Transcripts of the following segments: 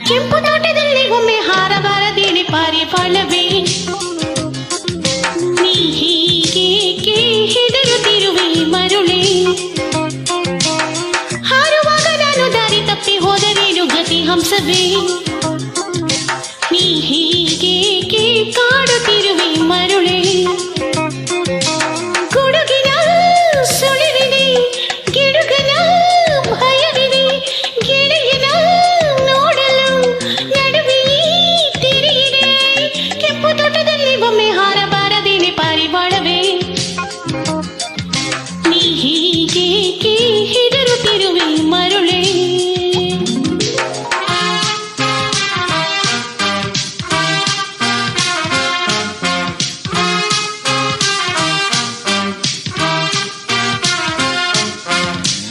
ಕೆಂಪು ತೋಟದಲ್ಲಿ ಒಮ್ಮೆ ಹಾರಬಾರದೇನೆ ಪಾರಿವಾಳವೇ, ನೀ ಹೀಗೇಕೆ ಹೆದರುತ್ತಿರುವೆ ಮರುಳೇ? ಹಾರುವಾಗ ನಾನು ದಾರಿ ತಪ್ಪಿ ಹೋದರೇನು ಗತಿ ಹಂಸವೇ? ನೀ ಹೀಗೇಕೆ ಕಾಡುತ್ತಿರುವೆ ಮರುಳೇ? ಗುಡುಗಿನ ಸುಳಿವಿದೆ, ಗಿಡುಗನ ಭಯವಿದೆ, ಗೆಳೆಯನ ನೋಡಲು ನಡುವೆ ತೆರೆಯಿದೆ. ಕೆಂಪು ತೋಟದಲ್ಲಿ ಒಮ್ಮೆ ಹಾರಬಾರದೇನೆ ಪಾರಿವಾಳವೇ, ನೀ ಹೀಗೇಕೆ ಹೆದರುತ್ತಿರುವೆ ಮರುಳೇ?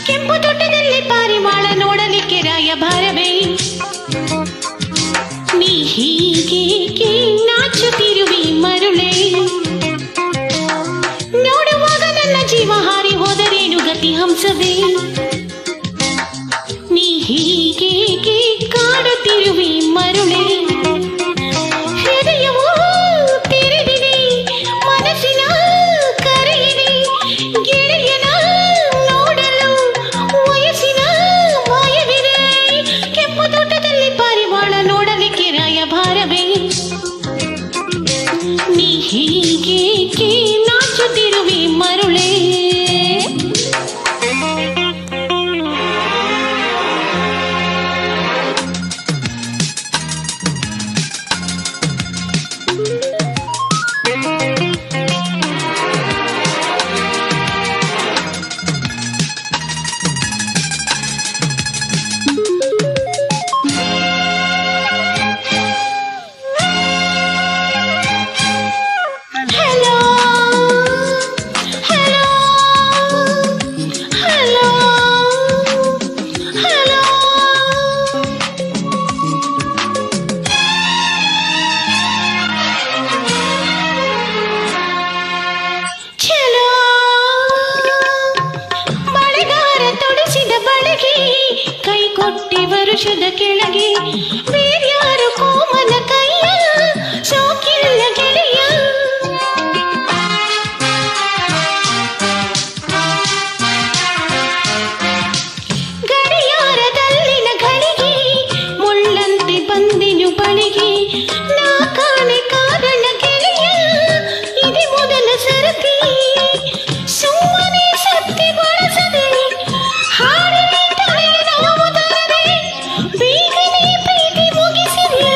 ಕೆಂಪು ತೋಟದಲ್ಲಿ ಪಾರಿವಾಳ ನೋಡಲಿಕ್ಕೆ ರಾಯಭಾರವೇ, ನೀ ಹೀಗೇಕೆ ನಾಚುತ್ತಿರುವೆ ಮರುಳೇ? ನೋಡುವಾಗ ನನ್ನ ಜೀವ ಹಾರಿ ಹೋದರೇನು ಗತಿ ಹಂಸವೇ? ನೀ ಹೀಗೇಕೆ ಕಾಡುತ್ತಿರುವೆ ಮರುಳೇ? ಹೃದಯವೂ ತೆರೆದಿದೆ, ಮನಸ್ಸಿನ ಕರೆಯಿದೆ, ಗೆಳೆಯನ ನೋಡಲು ವಯಸ್ಸಿನ ಭಯವಿದೆ. ಕೆಂಪು ತೋಟದಲ್ಲಿ ಪಾರಿವಾಳ ನೋಡಲಿಕ್ಕೆ ರಾಯಭಾರವೇ, ನೀ ಹೀಗೇಕೆ ನಾಚುತ್ತಿರುವೆ ಮರುಳೇ? Hello, hello, hello, hello. ಚಲೋ ಬಳೆಗಾರ ತೊಡಿಸಿದ ಬಳೆಗೆ ಕೈ ಕೊಟ್ಟಿ ವರುಷದ ಕೆಳಗೆ ಬೇರ್ಯಾರು ಕೋಮಲ ಕೈಯ ಸೋಕಿಲ್ಲ ಗೆಳೆಯ. ಗಡಿಯಾರದಲ್ಲಿನ ಘಳಿಗೆ ಮುಳ್ಳಂತೆ ಬಂದೆನು ಬಳಿಗೆ, ನಾ ಕಾಣೆ ಕಾರಣ ಗೆಳೆಯ, ಇದೆ ಮೊದಲ ಸರತಿ. ಸುಮ್ಮನೆ ಸತ್ತಿ ಬಳಸದೆ ಹಾಡಿನ ತಲೆ ನಾವು ತರದೆ, ಬೇಗನೆ ಪ್ರೀತಿ ಮುಗಿಸಿದೆ.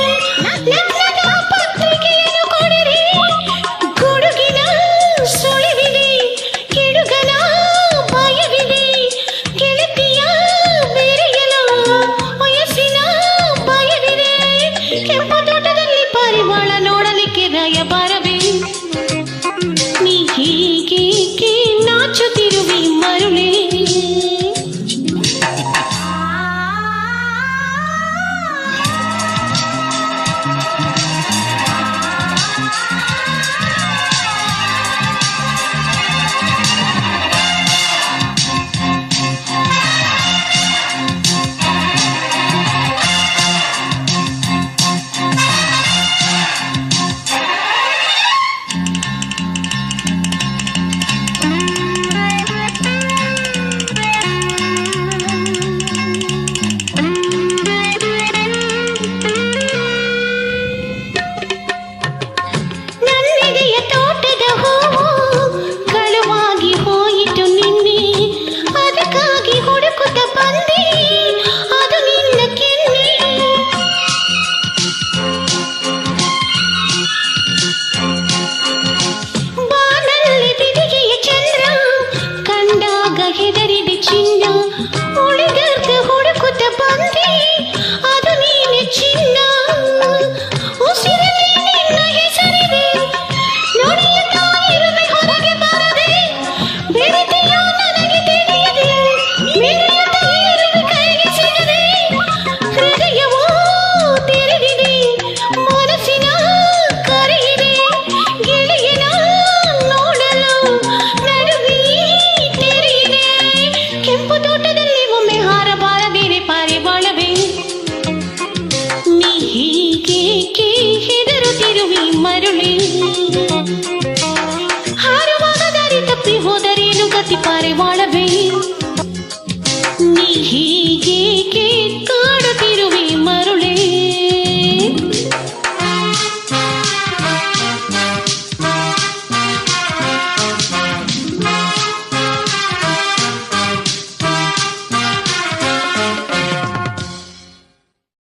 ಮರುಳಿ